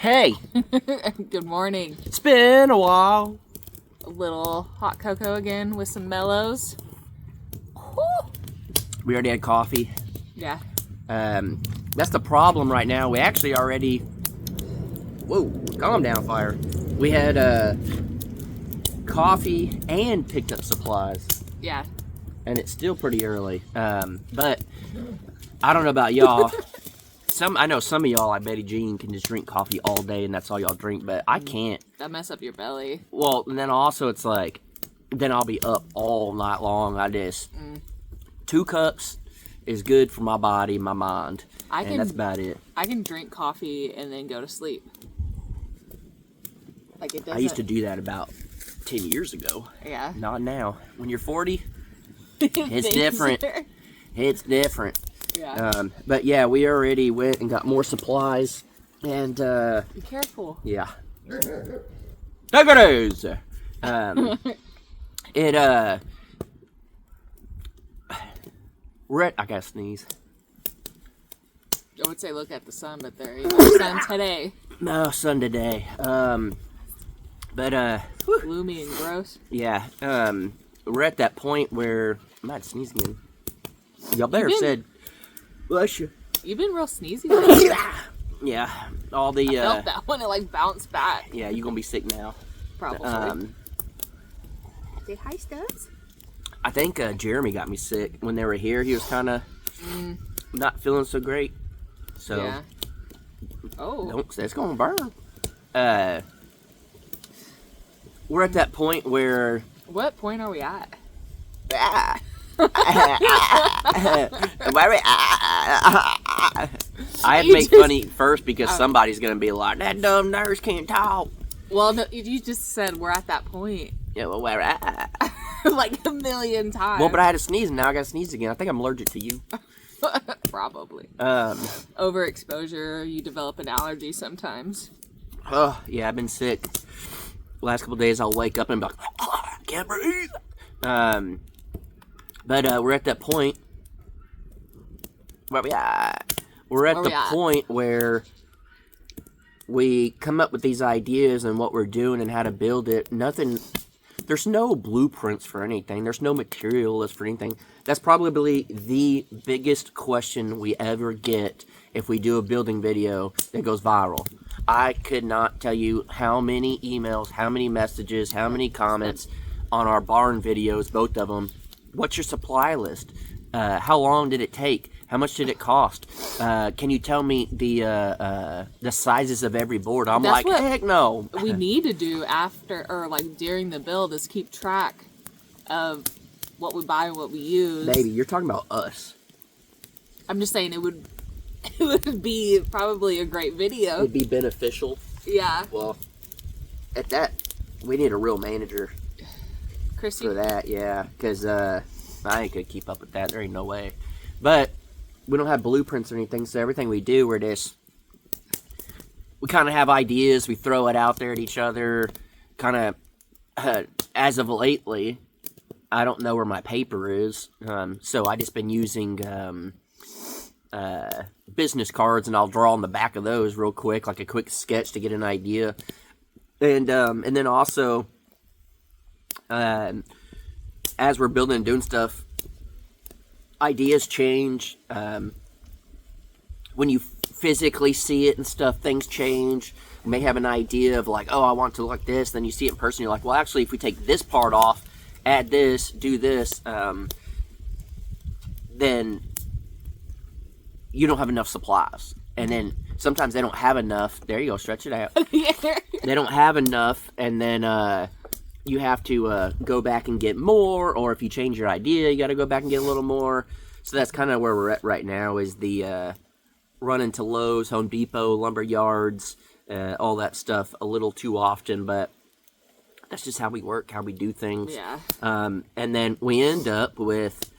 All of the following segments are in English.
Hey, Good morning. it's been a while. A little hot cocoa again with some mellows. Whew. We already had coffee. Yeah. That's the problem right now. We actually already... Whoa, calm down, Fire. We had coffee and picked up supplies. Yeah. And it's still pretty early. But I don't know about y'all. I know some of y'all, like Betty Jean, can just drink coffee all day and that's all y'all drink, but I can't. That mess up your belly. Well, and then also it's like, then I'll be up all night long. 2 cups is good for my body, my mind, and that's about it. I can drink coffee and then go to sleep. Like it doesn't. I used to do that about 10 years ago. Yeah. Not now. When you're 40, it's different. It's different. Yeah. But yeah, we already went and got more supplies, and Be careful. yeah. Look at those. I gotta sneeze. I would say look at the sun, but there ain't no sun today. No, sun today. Gloomy and gross. Yeah. We're at that point where I might sneeze again. Y'all better said, bless you. You've been real sneezy lately. Yeah. All the I felt that one. It like bounced back. yeah, you're gonna be sick now. Probably. Say hi, Stubbs. I think Jeremy got me sick when they were here. He was kind of not feeling so great. So Yeah. Oh. it's gonna burn. We're at that point where What point are we at? I had to make funny first because somebody's gonna be like, that dumb nurse can't talk. Well, no, you just said we're at that point. Yeah, well, where at? Like a million times. Well, but I had to sneeze and now I gotta sneeze again. I think I'm allergic to you. Probably. Um, Overexposure, you develop an allergy sometimes. oh yeah, I've been sick. Last couple days, I'll wake up and be like, I can't breathe. But we're at that point. Where we at? We're at the point where we come up with these ideas and what we're doing and how to build it. There's no blueprints for anything. There's no material list for anything. That's probably the biggest question we ever get if we do a building video that goes viral. I could not tell you how many emails, how many messages, how many comments on our barn videos, both of them. What's your supply list? How long did it take? How much did it cost? Can you tell me the sizes of every board? I'm That's like, heck no. We need to do after or like during the build is keep track of what we buy and what we use. Baby, you're talking about us. I'm just saying it would be probably a great video. It'd be beneficial. Yeah. Well, at that, we need a real manager Chrissy. for that, yeah. Because I ain't gonna keep up with that. There ain't no way. But we don't have blueprints or anything, so everything we do, we kind of have ideas. We throw it out there at each other. Kind of, as of lately, I don't know where my paper is. So I just been using business cards, and I'll draw on the back of those real quick, like a quick sketch to get an idea. And then also, as we're building and doing stuff, ideas change. When you physically see it and stuff, things change. You may have an idea of like, oh, I want to look like this. Then you see it in person, you're like, well, actually, if we take this part off, add this, do this, then you don't have enough supplies. And then sometimes they don't have enough. There you go, stretch it out. They don't have enough, and then you have to go back and get more, or if you change your idea, you got to go back and get a little more. So that's kind of where we're at right now, is the running to Lowe's, Home Depot, lumber yards, all that stuff a little too often, but that's just how we work, how we do things. Yeah. And then we end up with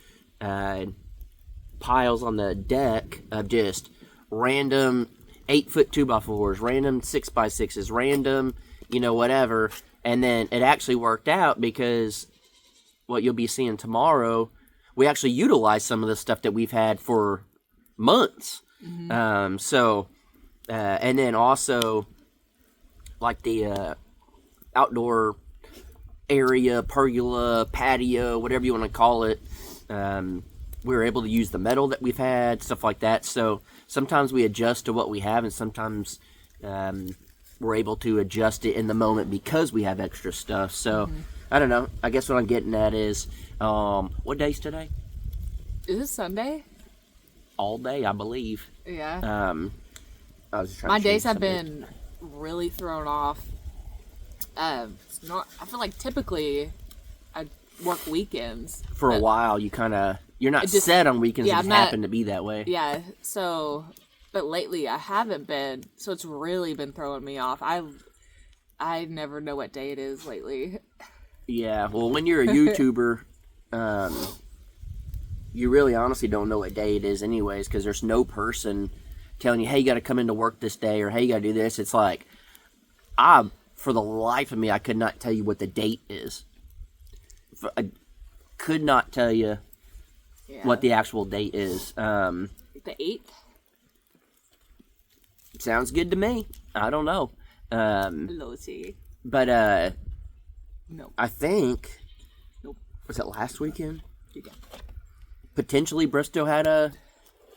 piles on the deck of just random 8-foot 2x4s, random 6x6s, random, whatever. And then it actually worked out because what you'll be seeing tomorrow, we actually utilize some of the stuff that we've had for months. Mm-hmm. And then also like the outdoor area, pergola, patio, whatever you want to call it. We were able to use the metal that we've had, stuff like that. So sometimes we adjust to what we have, and sometimes we're able to adjust it in the moment because we have extra stuff. So I don't know. I guess what I'm getting at is, what day's today? Is it Sunday? All day, I believe. Yeah. I was trying My to days change have something. been really thrown off. It's not. I feel like typically I work weekends For a while. You're not just- set on weekends. yeah, It just I'm not- happen to be that way. Yeah. So, but lately I haven't been. So it's really been throwing me off. I never know what day it is lately. Yeah, well, when you're a YouTuber, you really honestly don't know what day it is anyways, because there's no person telling you, hey, you got to come into work this day, or hey, you got to do this. It's like, for the life of me, I could not tell you what the date is. I could not tell you Yeah. what the actual date is. The 8th. Sounds good to me. I don't know. Low-T. But No. I think, Nope. was it last weekend? Yeah. Potentially Bristow had a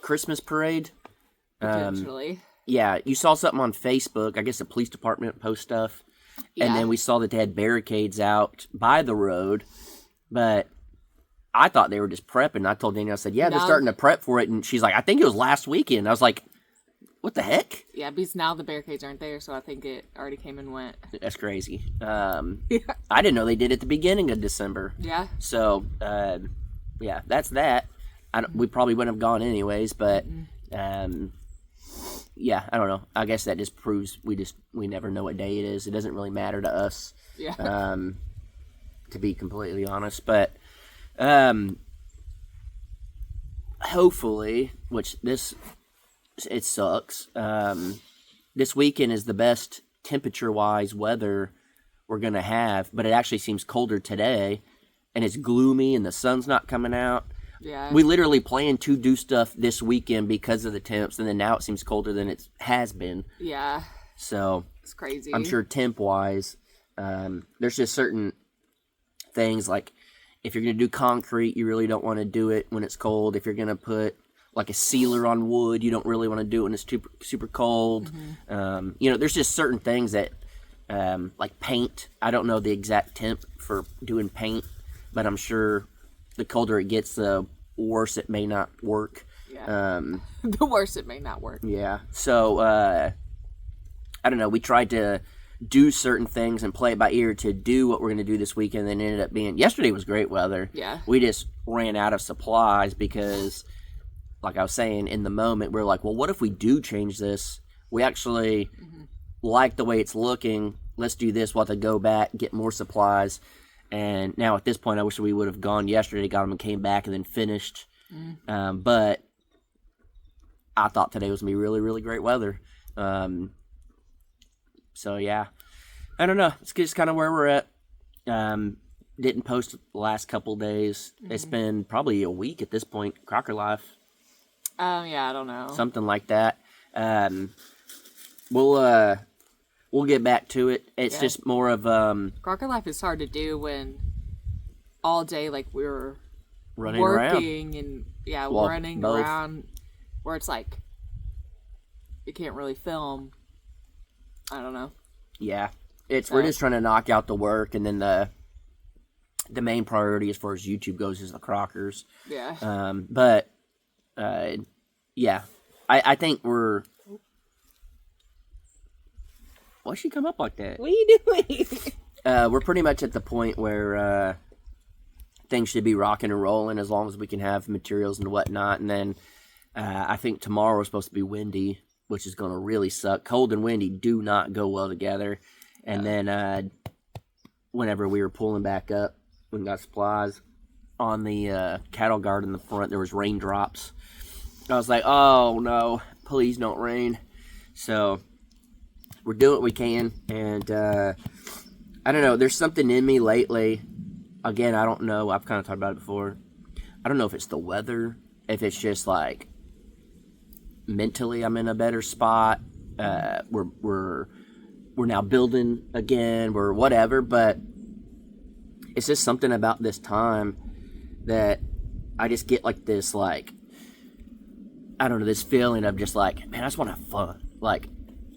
Christmas parade. Potentially. Yeah, you saw something on Facebook. I guess the police department post stuff. Yeah. And then we saw that they had barricades out by the road. But I thought they were just prepping. I told Danielle, I said, yeah, they're No. starting to prep for it. And she's like, I think it was last weekend. I was like, what the heck? Yeah, because now the barricades aren't there, so I think it already came and went. That's crazy. Yeah. I didn't know they did it at the beginning of December. Yeah. So, yeah, that's that. We probably wouldn't have gone anyways, but yeah, I don't know. I guess that just proves we never know what day it is. It doesn't really matter to us, Yeah. to be completely honest. But hopefully, it sucks. This weekend is the best temperature-wise weather we're gonna have, but it actually seems colder today, and it's gloomy, and the sun's not coming out. Yeah. We literally planned to do stuff this weekend because of the temps, and then now it seems colder than it has been. Yeah. So It's crazy. I'm sure temp-wise, there's just certain things, like if you're going to do concrete, you really don't want to do it when it's cold. If you're going to put like a sealer on wood, you don't really want to do it when it's super cold. There's just certain things that, like paint, I don't know the exact temp for doing paint, but I'm sure the colder it gets, the worse it may not work. Yeah. The worse it may not work. Yeah. So, I don't know. We tried to do certain things and play it by ear to do what we're going to do this weekend, and then ended up being, yesterday was great weather. Yeah. We just ran out of supplies because, like I was saying, in the moment, we're like, well, what if we do change this? We actually like the way it's looking. Let's do this. We'll have to go back, get more supplies. And now at this point, I wish we would have gone yesterday, got them and came back and then finished. But I thought today was going to be really, really great weather. So, yeah. I don't know. It's just kind of where we're at. Didn't post the last couple days. It's been probably a week at this point. Crocker Life. Yeah, I don't know. Something like that. We'll get back to it. It's just more of Crocker Life is hard to do when all day, like, we're running around. working and, Well, running both. around, where it's like, you can't really film. I don't know. Yeah, we're just trying to knock out the work, and then the main priority as far as YouTube goes is the Crockers. Yeah. But yeah, I think we're. Why'd she come up like that? What are you doing? We're pretty much at the point where things should be rocking and rolling as long as we can have materials and whatnot. And then I think tomorrow is supposed to be windy, which is going to really suck. Cold and windy do not go well together. And then whenever we were pulling back up, we got supplies on the cattle guard in the front, there was raindrops. I was like, oh no, please don't rain. So we're doing what we can, and I don't know, there's something in me lately. Again, I don't know, I've kind of talked about it before. I don't know if it's the weather, if it's just like mentally I'm in a better spot. We're we're now building again, we're whatever, but it's just something about this time that I just get like this, like, I don't know, this feeling of just like, man, I just want to have fun. Like,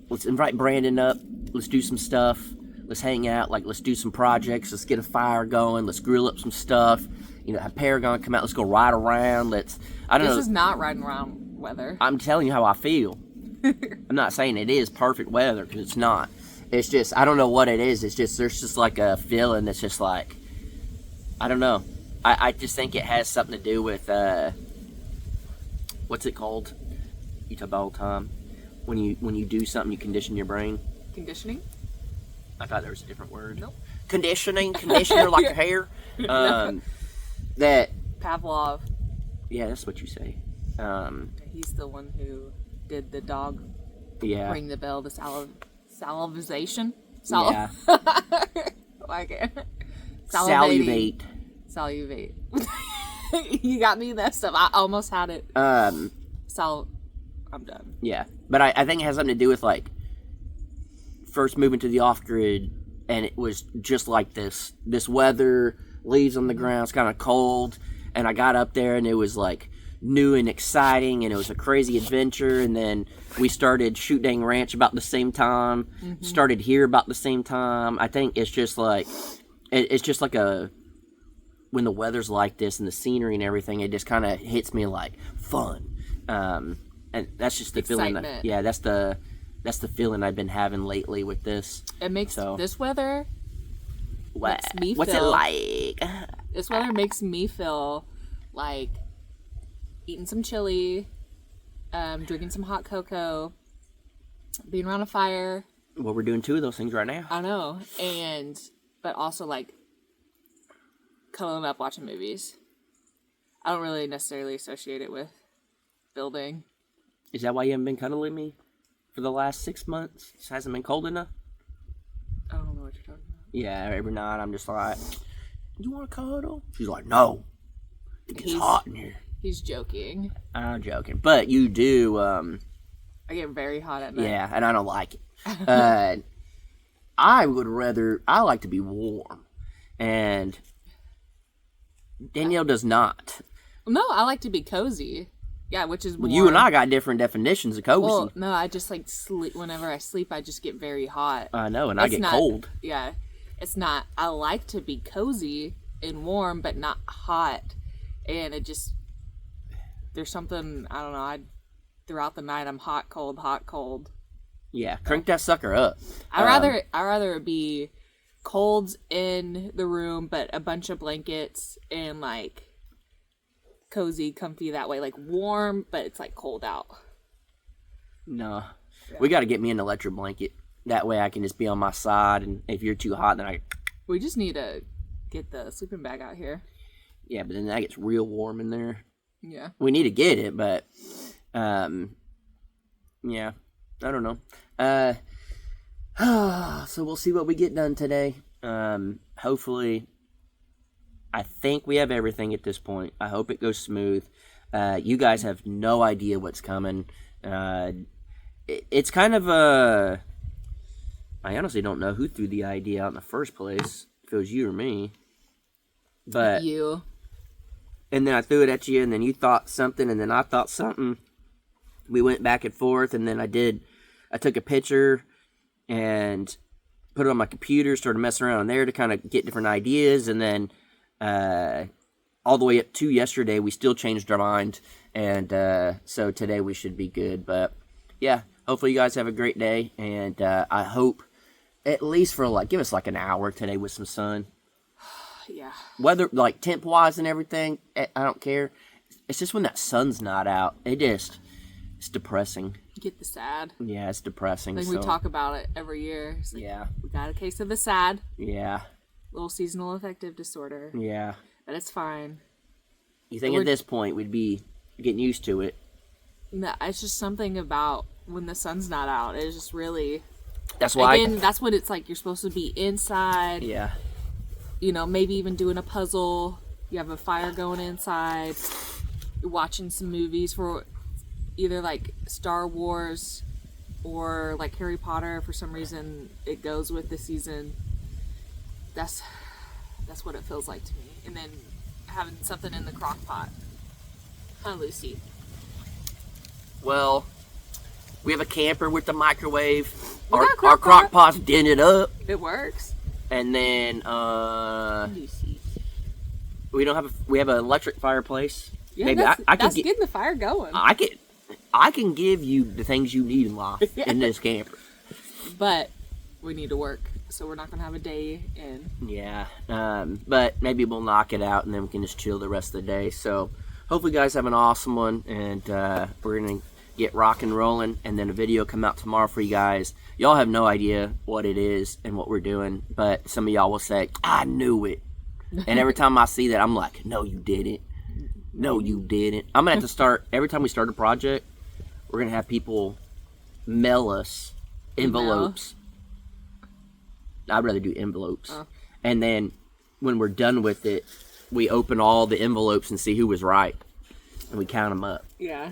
let's invite Brandon up, let's do some stuff, let's hang out, like, let's do some projects, let's get a fire going, let's grill up some stuff, you know, have Paragon come out, let's go ride around, I don't know. This is not riding around weather. I'm telling you how I feel. I'm not saying it is perfect weather, because it's not. It's just, I don't know what it is. It's just, there's just like a feeling that's just like, I don't know. I just think it has something to do with, what's it called? You talk about all the time. When you do something, you condition your brain. Conditioning? I thought there was a different word. Nope. Conditioner like your hair. That. Pavlov. Yeah, that's what you say. He's the one who did the dog ring the bell, the salivization? Yeah. Like it. Salivate. Salivate. You got me messed up. I almost had it. I'm done. Yeah. But I think it has something to do with, like, first moving to the off-grid, and it was just like this weather, leaves on the ground, it's kind of cold, and I got up there, and it was, like, new and exciting, and it was a crazy adventure, and then we started Shoot Dang Ranch about the same time, started here about the same time. I think it's just like, it's just like when the weather's like this and the scenery and everything, it just kind of hits me like fun. And that's just the Excitement. feeling. Yeah, that's the feeling I've been having lately with this. It makes this weather. What's it like? This weather makes me feel like eating some chili, drinking some hot cocoa, being around a fire. Well, we're doing two of those things right now. I know, but also like cuddling up watching movies. I don't really necessarily associate it with building. Is that why you haven't been cuddling me for the last 6 months? It hasn't been cold enough? I don't know what you're talking about. Yeah, every night I'm just like, you want to cuddle? She's like, no. It gets hot in here. He's joking. I'm joking. But you do, I get very hot at night. Yeah, and I don't like it. I like to be warm. And Danielle does not. No, I like to be cozy. Yeah, which is warm. Well, you and I got different definitions of cozy. Well, no, I just like sleep. Whenever I sleep, I just get very hot. I know, and I get cold. Yeah, it's not. I like to be cozy and warm, but not hot. And it just, there's something, I don't know. Throughout the night, I'm hot, cold. Yeah, crank that sucker up. I rather it be cold in the room, but a bunch of blankets and like cozy, comfy that way. Like warm, but it's like cold out. No, we got to get me an electric blanket. That way I can just be on my side, and if you're too hot, then We just need to get the sleeping bag out here. Yeah, but then that gets real warm in there. Yeah. We need to get it, but yeah, I don't know. So we'll see what we get done today. Hopefully, I think we have everything at this point. I hope it goes smooth. You guys have no idea what's coming. It's kind of a... I honestly don't know who threw the idea out in the first place. If it was you or me. But you. And then I threw it at you, and then you thought something, and then I thought something. We went back and forth, and then I took a picture and put it on my computer, started messing around on there to kind of get different ideas, and then all the way up to yesterday, we still changed our mind, and so today we should be good. But yeah, hopefully you guys have a great day, and I hope at least for give us an hour today with some sun. Yeah. Weather, temp-wise and everything, I don't care. It's just when that sun's not out, it's depressing. You get the sad. Yeah, it's depressing. We talk about it every year. It's yeah. We got a case of the sad. Yeah. Little seasonal affective disorder. Yeah. But it's fine. You think at this point we'd be getting used to it? No, it's just something about when the sun's not out. It's just really... That's why... Again, that's what it's like. You're supposed to be inside. Yeah. Maybe even doing a puzzle. You have a fire going inside. You're watching some movies for either Star Wars or like Harry Potter, for some reason it goes with the season. That's what it feels like to me. And then having something in the crock pot. Huh, Lucy? Well, we have a camper with the microwave. We Our got a crock crock pot. pot's dented up. It works. And then Lucy. we have an electric fireplace. Yeah, Maybe that's, I can that's getting the fire going. I can give you the things you need in life in this camper. But we need to work, so we're not gonna have a day in. Yeah, but maybe we'll knock it out and then we can just chill the rest of the day. So hopefully you guys have an awesome one, and we're gonna get rock and rolling, and then a video come out tomorrow for you guys. Y'all have no idea what it is and what we're doing, but some of y'all will say, I knew it. And every time I see that, I'm like, no, you didn't. No, you didn't. I'm gonna have to start, every time we start a project, we're gonna have people mail us envelopes. I'd rather do envelopes. Oh. And then when we're done with it, we open all the envelopes and see who was right. And we count them up. Yeah.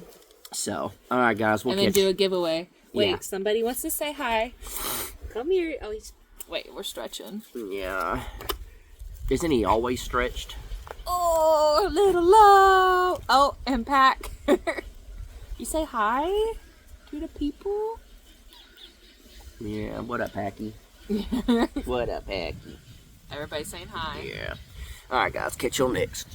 So, all right, guys. We'll And then catch do a giveaway. Wait, Yeah. somebody wants to say hi. Come here. Oh, wait, we're stretching. Yeah. Isn't he always stretched? Oh, a little low. Oh, and Pack. You say hi to the people? Yeah. What up, Packy? What up, Packy? Everybody's saying hi. Yeah. All right, guys. Catch you next.